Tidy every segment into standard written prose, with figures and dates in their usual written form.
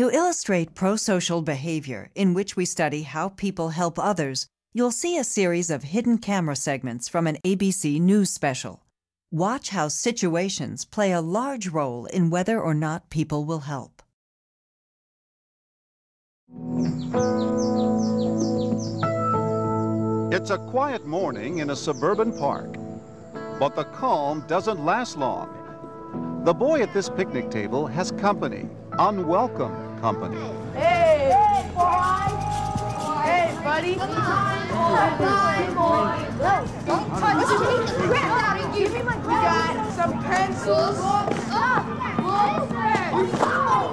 To illustrate pro-social behavior, in which we study how people help others, you'll see a series of hidden camera segments from an ABC News special. Watch how situations play a large role in whether or not people will help. It's a quiet morning in a suburban park, but the calm doesn't last long. The boy at this picnic table has company, unwelcome company. Hey! Hey, boy! Hey, buddy! Come on, boy! Don't touch me! Give me my glasses! We got some pencils.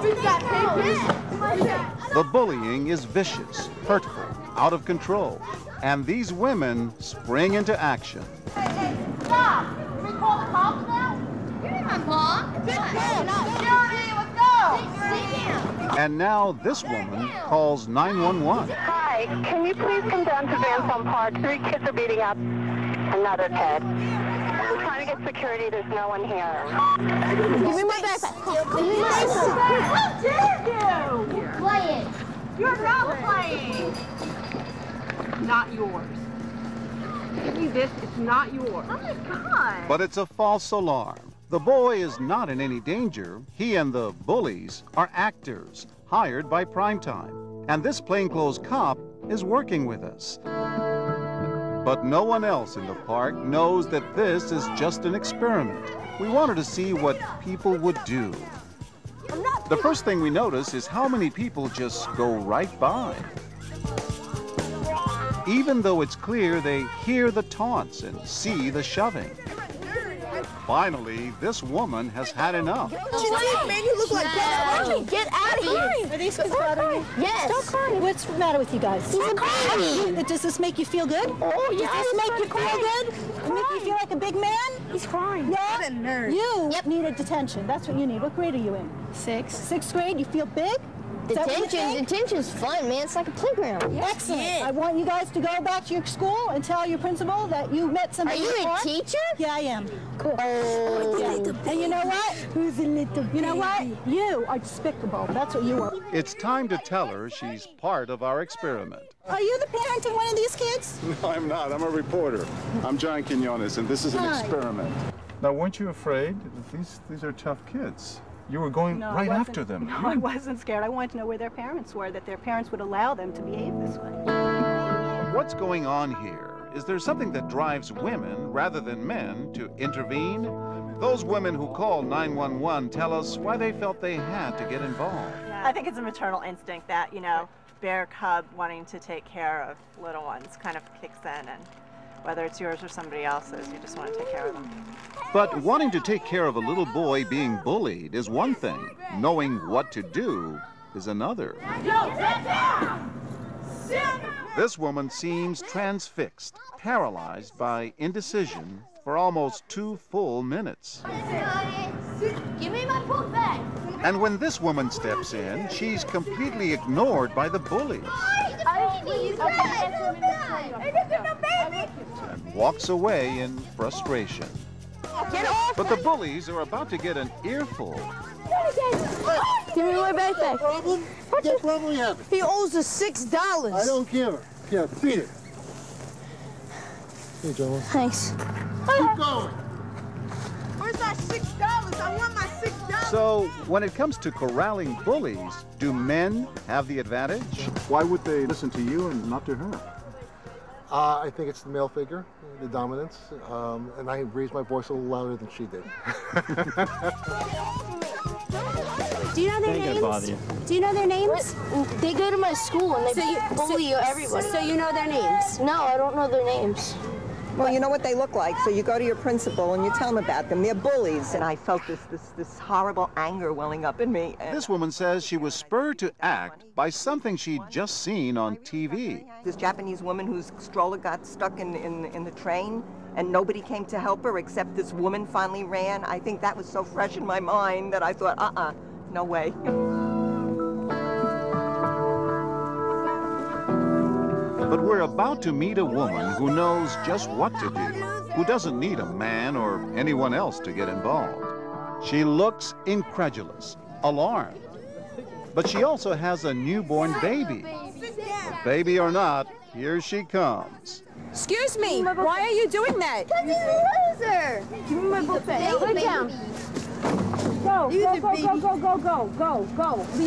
We got papers. The bullying is vicious, hurtful, out of control, and these women spring into action. Hey, stop! Can we call the cops now? You're not my mom. Security, let's go! And now this woman calls 911. Hi, can you please come down to Vanson Park? 3 kids are beating up another kid. We're trying to get security. There's no one here. Give me my backpack. Give me my backpack. How dare you! You're playing. You're not playing! Not yours. Give me this, it's not yours. Oh my God! But it's a false alarm. The boy is not in any danger. He and the bullies are actors hired by Primetime. And this plainclothes cop is working with us. But no one else in the park knows that this is just an experiment. We wanted to see what people would do. The first thing we notice is how many people just go right by. Even though it's clear they hear the taunts and see the shoving. Finally, this woman has had enough. Man, you look like get out of here. Are these kids bothering you? Yes. Stop crying. What's the matter with you guys? Does this make you feel good? Oh, yeah. Does this make you feel good? It make you feel like a big man? He's crying. Yeah? What a nerd. You need a detention. That's what you need. What grade are you in? 6. 6th grade? You feel big? Detention's fun, man. It's like a playground. Excellent. I want you guys to go back to your school and tell your principal that you met Are somebody. you a before. teacher? Yeah, I am. Cool. And you know what? Who's a little You know what? You are despicable. That's what you are. It's time to tell her she's part of our experiment. Are you the parent of one of these kids? No, I'm not. I'm a reporter. I'm John Quinones, and this is an experiment. Now, weren't you afraid? These are tough kids. You were going right after them. No, I wasn't scared. I wanted to know where their parents were, that their parents would allow them to behave this way. What's going on here? Is there something that drives women rather than men to intervene? Those women who call 911 tell us why they felt they had to get involved. I think it's a maternal instinct that, bear cub wanting to take care of little ones kind of kicks in, and whether it's yours or somebody else's, you just want to take care of them. But wanting to take care of a little boy being bullied is one thing. Knowing what to do is another. This woman seems transfixed, paralyzed by indecision for almost 2 full minutes. Give me my book back. And when this woman steps in, she's completely ignored by the bullies and walks away in frustration. But the bullies are about to get an earful. Give me my backpack. Problem? What problem you having? He owes us $6. I don't care. Yeah, beat it. Here, Joe. Thanks. Keep going. Where's that $6? I want my $6. So, when it comes to corralling bullies, do men have the advantage? Why would they listen to you and not to her? I think it's the male figure, the dominance, and I raised my voice a little louder than she did. Do you know their names? Bother you. Do you know their names? They go to my school and they bully everybody. So you know their names? No, I don't know their names. Well, you know what they look like, so you go to your principal and you tell them about them. They're bullies. And I felt this horrible anger welling up in me. This woman says she was spurred to act by something she'd just seen on TV. This Japanese woman whose stroller got stuck in the train, and nobody came to help her except this woman finally ran. I think that was so fresh in my mind that I thought, no way. But we're about to meet a woman who knows just what to do, who doesn't need a man or anyone else to get involved. She looks incredulous, alarmed. But she also has a newborn baby. Baby or not, here she comes. Excuse me, why are you doing that? Because he's a loser. Give me my buffet. Lay down. Go. Leave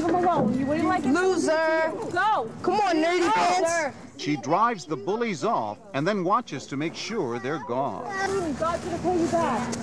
him alone. You wouldn't like it? Loser. Go. Come on, nerdy pants. She drives the bullies off and then watches to make sure they're gone. God's gonna pay you back.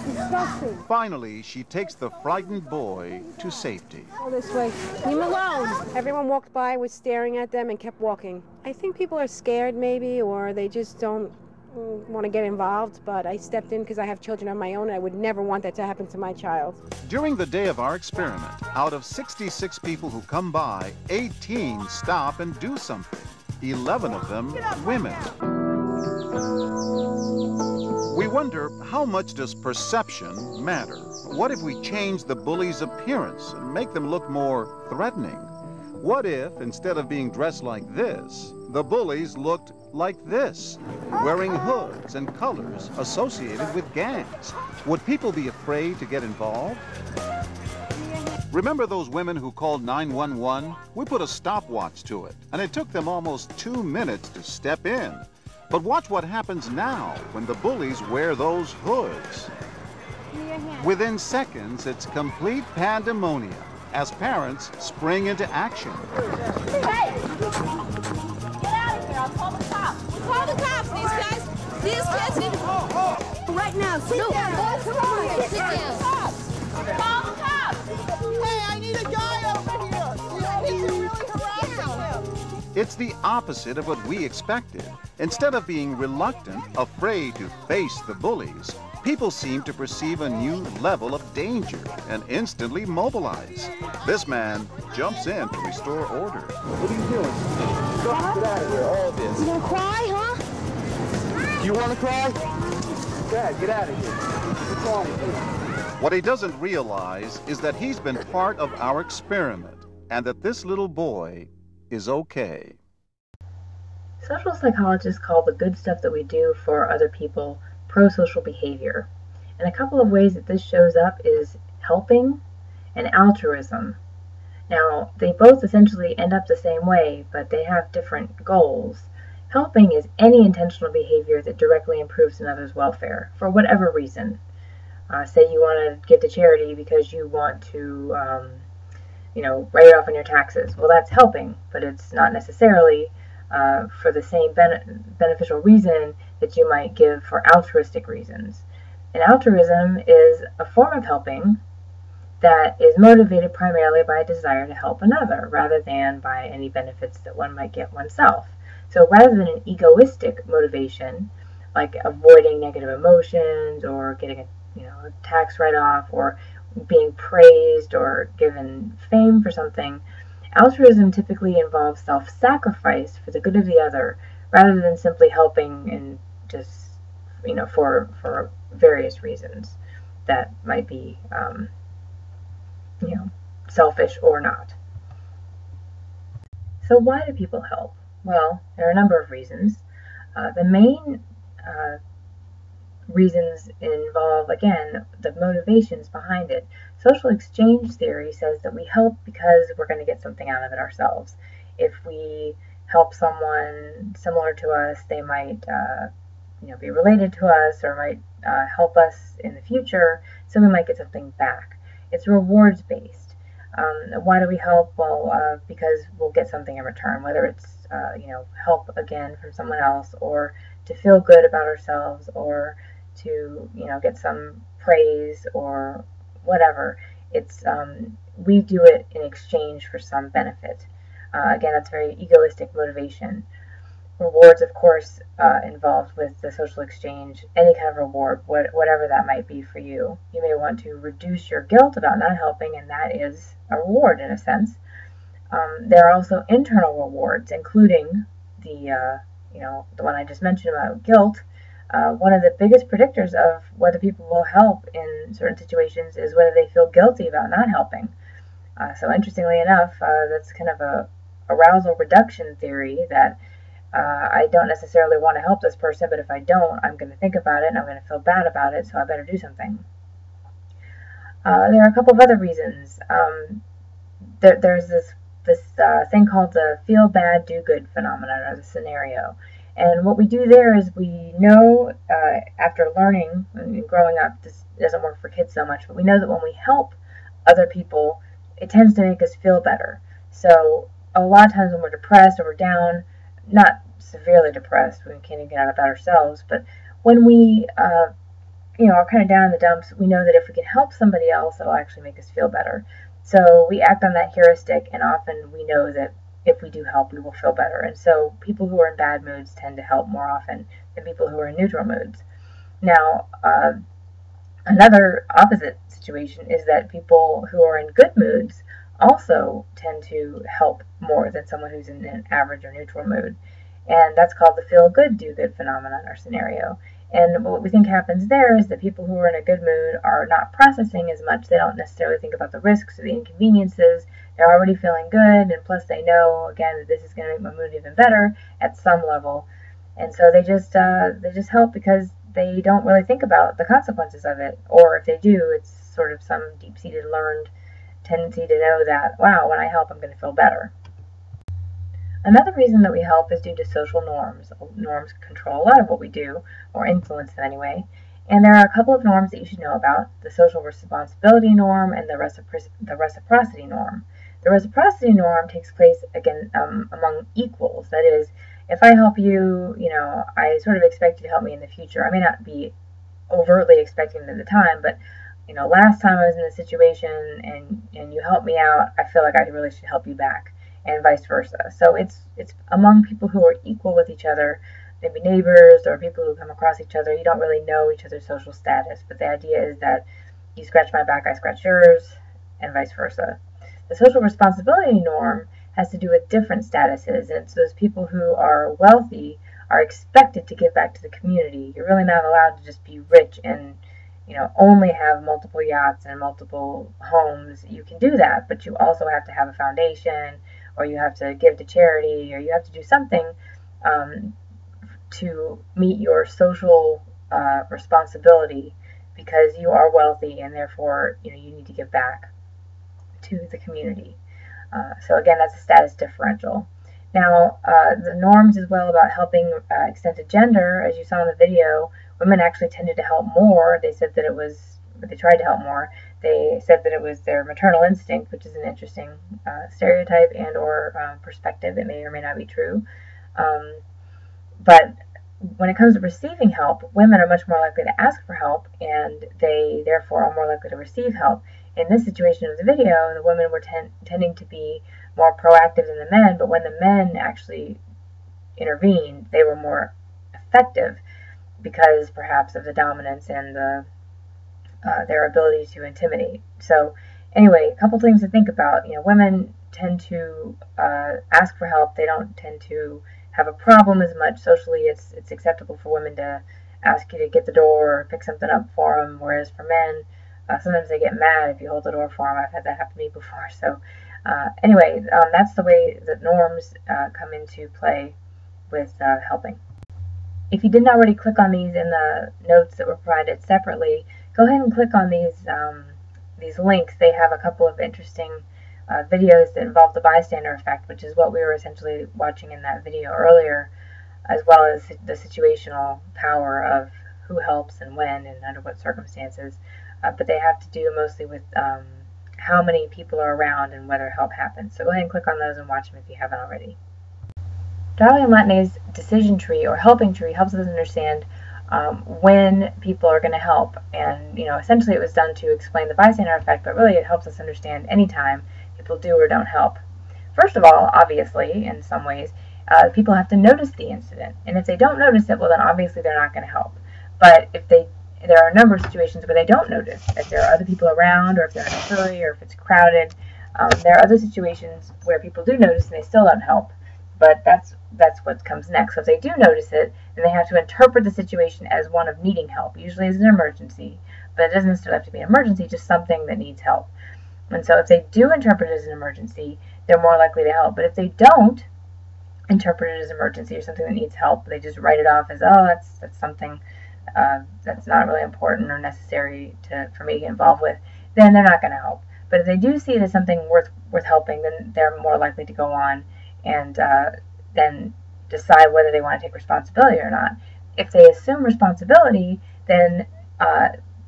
Disgusting. Finally, she takes the frightened boy to safety. Go this way. Leave him alone. Everyone walked by, was staring at them, and kept walking. I think people are scared, maybe, or they just don't want to get involved, but I stepped in because I have children of my own, and I would never want that to happen to my child. During the day of our experiment, out of 66 people who come by, 18 stop and do something. 11 of them women. We wonder, how much does perception matter? What if we change the bully's appearance and make them look more threatening? What if, instead of being dressed like this, the bullies looked like this, wearing hoods and colors associated with gangs? Would people be afraid to get involved? Remember those women who called 911? We put a stopwatch to it, and it took them almost 2 minutes to step in. But watch what happens now when the bullies wear those hoods. Within seconds, it's complete pandemonium as parents spring into action. Hey! Get out of here. I'll call the cops. We'll call the cops. These kids need... Right now. Sit down. Come on. Sit down. Call the cops. Hey, I need a guy over here. These kids are really harassing him. It's the opposite of what we expected. Instead of being reluctant, afraid to face the bullies, people seem to perceive a new level of danger and instantly mobilize. This man jumps in to restore order. What are you doing? Get out of here, all this. You gonna cry, huh? Do you want to cry? Dad, get out of here. What's wrong with you? What he doesn't realize is that he's been part of our experiment and that this little boy is okay. Social psychologists call the good stuff that we do for other people pro-social behavior. And a couple of ways that this shows up is helping and altruism. Now, they both essentially end up the same way, but they have different goals. Helping is any intentional behavior that directly improves another's welfare, for whatever reason. Say you want to give to charity because you want to, write it off on your taxes. Well, that's helping, but it's not necessarily for the same beneficial reason that you might give for altruistic reasons. And altruism is a form of helping that is motivated primarily by a desire to help another, rather than by any benefits that one might get oneself. So rather than an egoistic motivation, like avoiding negative emotions or getting a tax write-off or being praised or given fame for something, altruism typically involves self-sacrifice for the good of the other, rather than simply helping and just, for various reasons that might be, selfish or not. So why do people help? Well, there are a number of reasons. The main reasons involve, again, the motivations behind it. Social exchange theory says that we help because we're going to get something out of it ourselves. If we help someone similar to us, they might be related to us or might help us in the future, so we might get something back. It's rewards based. Why do we help? Well, because we'll get something in return, whether it's help again from someone else, or to feel good about ourselves, or to get some praise or whatever. It's we do it in exchange for some benefit. Again, that's very egoistic motivation. Rewards, of course, involved with the social exchange, any kind of reward, whatever that might be for you. You may want to reduce your guilt about not helping, and that is a reward in a sense. There are also internal rewards, including the one I just mentioned about guilt. One of the biggest predictors of whether people will help in certain situations is whether they feel guilty about not helping. So interestingly enough, that's kind of a arousal reduction theory that I don't necessarily want to help this person, but if I don't, I'm going to think about it and I'm going to feel bad about it, so I better do something. There are a couple of other reasons. there's this thing called the feel bad, do good phenomenon, or the scenario. And what we do there is we know, after learning and growing up, this doesn't work for kids so much, but we know that when we help other people, it tends to make us feel better. So a lot of times when we're depressed or we're down, not severely depressed, we can't even get out of bed ourselves, but when we are kind of down in the dumps, we know that if we can help somebody else, it'll actually make us feel better. So we act on that heuristic, and often we know that if we do help, we will feel better. And so people who are in bad moods tend to help more often than people who are in neutral moods. Now, another opposite situation is that people who are in good moods also tend to help more than someone who's in an average or neutral mood. And that's called the feel good, do good phenomenon or scenario. And what we think happens there is that people who are in a good mood are not processing as much. They don't necessarily think about the risks or the inconveniences. They're already feeling good, and plus they know, again, that this is going to make my mood even better at some level. And so they just help because they don't really think about the consequences of it. Or if they do, it's sort of some deep-seated learned tendency to know that, wow, when I help, I'm going to feel better. Another reason that we help is due to social norms. Norms control a lot of what we do, or influence them anyway. And there are a couple of norms that you should know about: the social responsibility norm and the reciprocity norm. The reciprocity norm takes place, again, among equals. That is, if I help you, I sort of expect you to help me in the future. I may not be overtly expecting it at the time, but last time I was in this situation and you helped me out, I feel like I really should help you back, and vice versa. So it's among people who are equal with each other, maybe neighbors or people who come across each other. You don't really know each other's social status, but the idea is that you scratch my back, I scratch yours, and vice versa. The social responsibility norm has to do with different statuses, and it's those people who are wealthy are expected to give back to the community. You're really not allowed to just be rich and only have multiple yachts and multiple homes. You can do that, but you also have to have a foundation, or you have to give to charity, or you have to do something to meet your social responsibility, because you are wealthy and therefore you need to give back to the community. So again, that's a status differential. Now, the norms as well about helping extend to gender. As you saw in the video, women actually tended to help more. They said that they tried to help more. They said that it was their maternal instinct, which is an interesting stereotype and or perspective. It may or may not be true. But when it comes to receiving help, women are much more likely to ask for help, and they therefore are more likely to receive help. In this situation of the video, the women were tending to be more proactive than the men, but when the men actually intervened, they were more effective because perhaps of the dominance and their ability to intimidate. So anyway, a couple things to think about. Women tend to ask for help. They don't tend to have a problem as much. Socially, it's acceptable for women to ask you to get the door or pick something up for them, whereas for men, sometimes they get mad if you hold the door for them. I've had that happen to me before. So anyway, that's the way that norms come into play with helping. If you didn't already click on these in the notes that were provided separately, go ahead and click on these links. They have a couple of interesting videos that involve the bystander effect, which is what we were essentially watching in that video earlier, as well as the situational power of who helps and when and under what circumstances. But they have to do mostly with how many people are around and whether help happens. So go ahead and click on those and watch them if you haven't already. Darling and Latney's decision tree or helping tree helps us understand when people are going to help. And essentially it was done to explain the bystander effect, but really it helps us understand anytime people do or don't help. First of all, obviously, in some ways, people have to notice the incident. And if they don't notice it, well, then obviously they're not going to help. But if there are a number of situations where they don't notice, if there are other people around, or if they're in a hurry, or if it's crowded. There are other situations where people do notice and they still don't help. But that's what comes next. So if they do notice it, then they have to interpret the situation as one of needing help, usually as an emergency. But it doesn't necessarily have to be an emergency, just something that needs help. And so if they do interpret it as an emergency, they're more likely to help. But if they don't interpret it as an emergency or something that needs help, they just write it off as, oh, that's something that's not really important or necessary for me to get involved with, then they're not going to help. But if they do see it as something worth helping, then they're more likely to go on and then decide whether they want to take responsibility or not. If they assume responsibility, then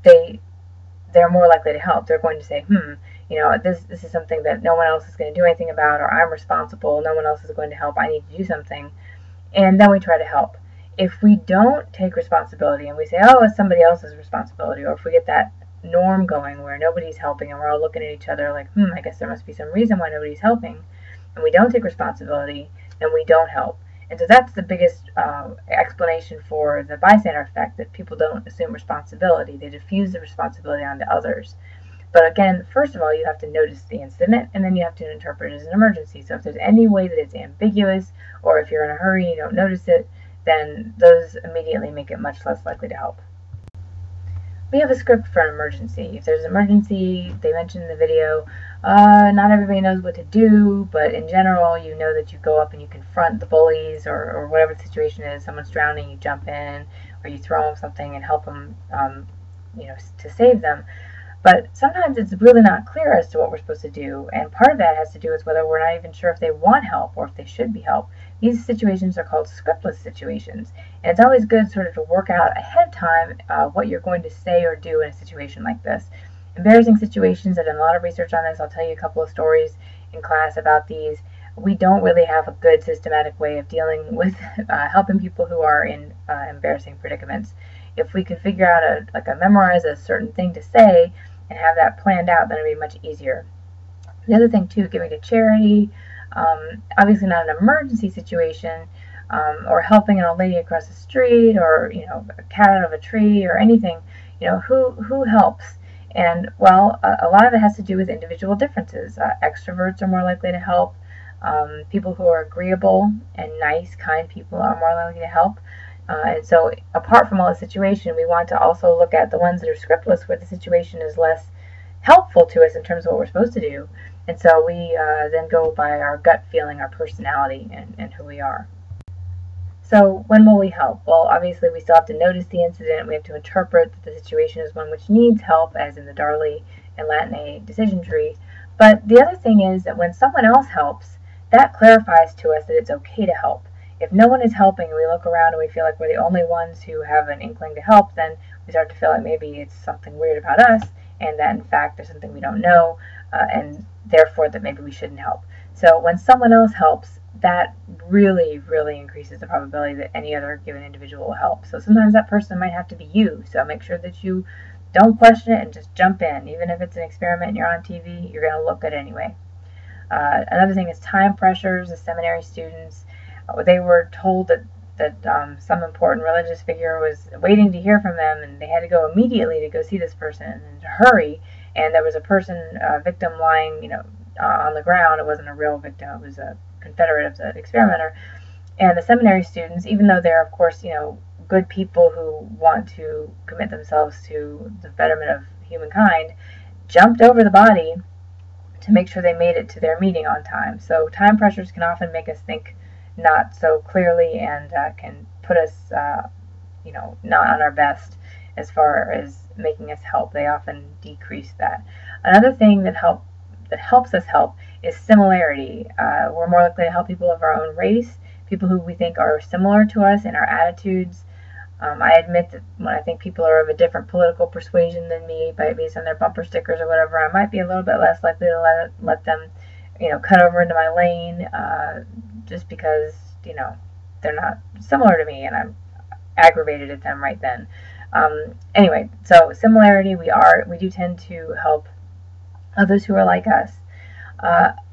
they're more likely to help. They're going to say, this is something that no one else is going to do anything about, or I'm responsible, no one else is going to help, I need to do something. And then we try to help. If we don't take responsibility and we say, oh, it's somebody else's responsibility, or if we get that norm going where nobody's helping and we're all looking at each other like, I guess there must be some reason why nobody's helping, and we don't take responsibility, then we don't help. And so that's the biggest explanation for the bystander effect, that people don't assume responsibility. They diffuse the responsibility onto others. But again, first of all, you have to notice the incident, and then you have to interpret it as an emergency. So if there's any way that it's ambiguous, or if you're in a hurry and you don't notice it, then those immediately make it much less likely to help. We have a script for an emergency. If there's an emergency, they mentioned in the video, not everybody knows what to do, but in general, you know that you go up and you confront the bullies, or whatever the situation is. Someone's drowning, you jump in, or you throw them something and help them, to save them. But sometimes it's really not clear as to what we're supposed to do, and part of that has to do with whether we're not even sure if they want help or if they should be helped. These situations are called scriptless situations, and it's always good sort of to work out ahead of time what you're going to say or do in a situation like this. Embarrassing situations, I've done a lot of research on this. I'll tell you a couple of stories in class about these. We don't really have a good systematic way of dealing with helping people who are in embarrassing predicaments. If we could figure out memorize a certain thing to say and have that planned out, then it'd be much easier. The other thing too, giving to charity, obviously not an emergency situation, or helping an old lady across the street, or a cat out of a tree, or anything. Who helps? And well, a lot of it has to do with individual differences. Extroverts are more likely to help. People who are agreeable and nice, kind people are more likely to help. And so apart from all the situation, we want to also look at the ones that are scriptless, where the situation is less helpful to us in terms of what we're supposed to do. And so we then go by our gut feeling, our personality, and who we are. So when will we help? Well, obviously we still have to notice the incident. We have to interpret that the situation is one which needs help, as in the Darley and Latine decision tree. But the other thing is that when someone else helps, that clarifies to us that it's okay to help. If no one is helping and we look around and we feel like we're the only ones who have an inkling to help, then we start to feel like maybe it's something weird about us, and that in fact there's something we don't know, and therefore that maybe we shouldn't help. So when someone else helps, that really, really increases the probability that any other given individual will help. So sometimes that person might have to be you, so make sure that you don't question it and just jump in. Even if it's an experiment and you're on TV, you're going to look good anyway. Another thing is time pressures. The seminary students, they were told that some important religious figure was waiting to hear from them, and they had to go immediately to go see this person and to hurry. And there was a victim lying, on the ground. It wasn't a real victim; it was a confederate of the experimenter. And the seminary students, even though they're of course good people who want to commit themselves to the betterment of humankind, jumped over the body to make sure they made it to their meeting on time. So time pressures can often make us think not so clearly, and can put us, not on our best as far as making us help. They often decrease that. Another thing that helps us help is similarity. We're more likely to help people of our own race, people who we think are similar to us in our attitudes. I admit that when I think people are of a different political persuasion than me, based on their bumper stickers or whatever, I might be a little bit less likely to let them, cut over into my lane, just because, they're not similar to me and I'm aggravated at them right then. Anyway, so similarity, we do tend to help others who are like us.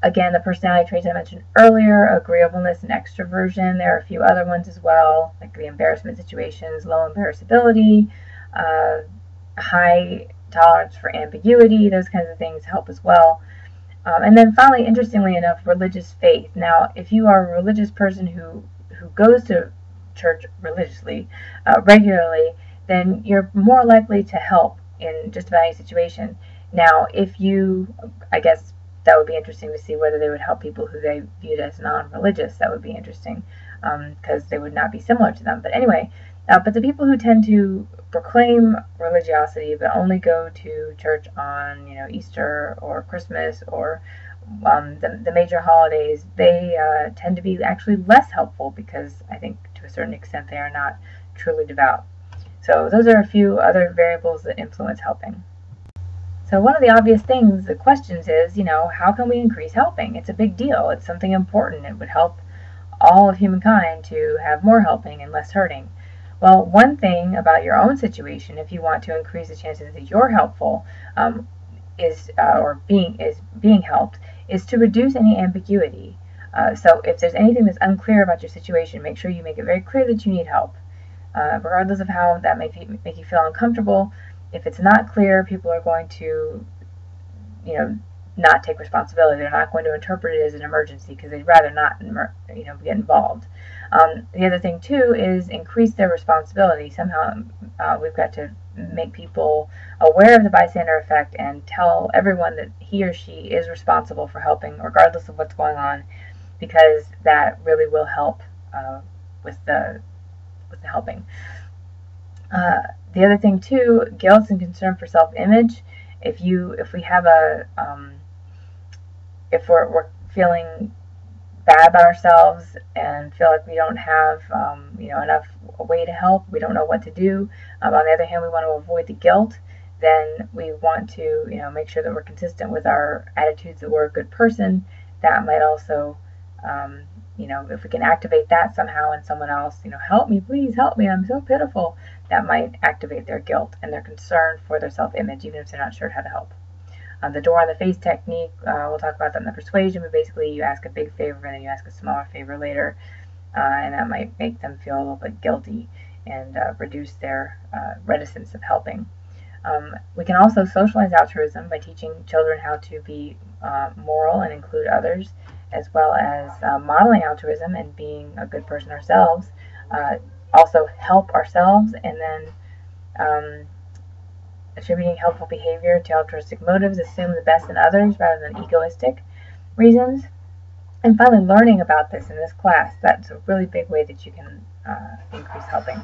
Again, the personality traits I mentioned earlier, agreeableness and extroversion. There are a few other ones as well, like the embarrassment situations, low embarrassability, high tolerance for ambiguity, those kinds of things help as well. And then finally, interestingly enough, religious faith. Now, if you are a religious person who goes to church religiously, regularly, then you're more likely to help in just about any situation. Now, I guess that would be interesting to see whether they would help people who they viewed as non-religious. That would be interesting, because they would not be similar to them. But anyway, but the people who tend to proclaim religiosity, but only go to church on, Easter or Christmas or the major holidays, they tend to be actually less helpful because I think to a certain extent they are not truly devout. So those are a few other variables that influence helping. So one of the obvious things, the questions is, how can we increase helping? It's a big deal. It's something important. It would help all of humankind to have more helping and less hurting. Well, one thing about your own situation, if you want to increase the chances that you're helpful, being helped, is to reduce any ambiguity. So if there's anything that's unclear about your situation, make sure you make it very clear that you need help, regardless of how that make you feel uncomfortable. If it's not clear, people are going to, not take responsibility. They're not going to interpret it as an emergency because they'd rather not, get involved. The other thing too is increase their responsibility. Somehow we've got to make people aware of the bystander effect and tell everyone that he or she is responsible for helping, regardless of what's going on, because that really will help with the helping. The other thing too, guilt and concern for self-image. If we have if we're feeling bad about ourselves and feel like we don't have enough way to help, we don't know what to do. On the other hand, we want to avoid the guilt. Then we want to make sure that we're consistent with our attitudes that we're a good person. That might also if we can activate that somehow in someone else, help me, please help me, I'm so pitiful, that might activate their guilt and their concern for their self-image, even if they're not sure how to help. The door on the face technique, we'll talk about that in the persuasion, but basically you ask a big favor and then you ask a smaller favor later, and that might make them feel a little bit guilty and reduce their reticence of helping. We can also socialize altruism by teaching children how to be moral and include others, as well as modeling altruism and being a good person ourselves. Also help ourselves, and then attributing helpful behavior to altruistic motives, assume the best in others rather than egoistic reasons. And finally, learning about this in this class. That's a really big way that you can increase helping.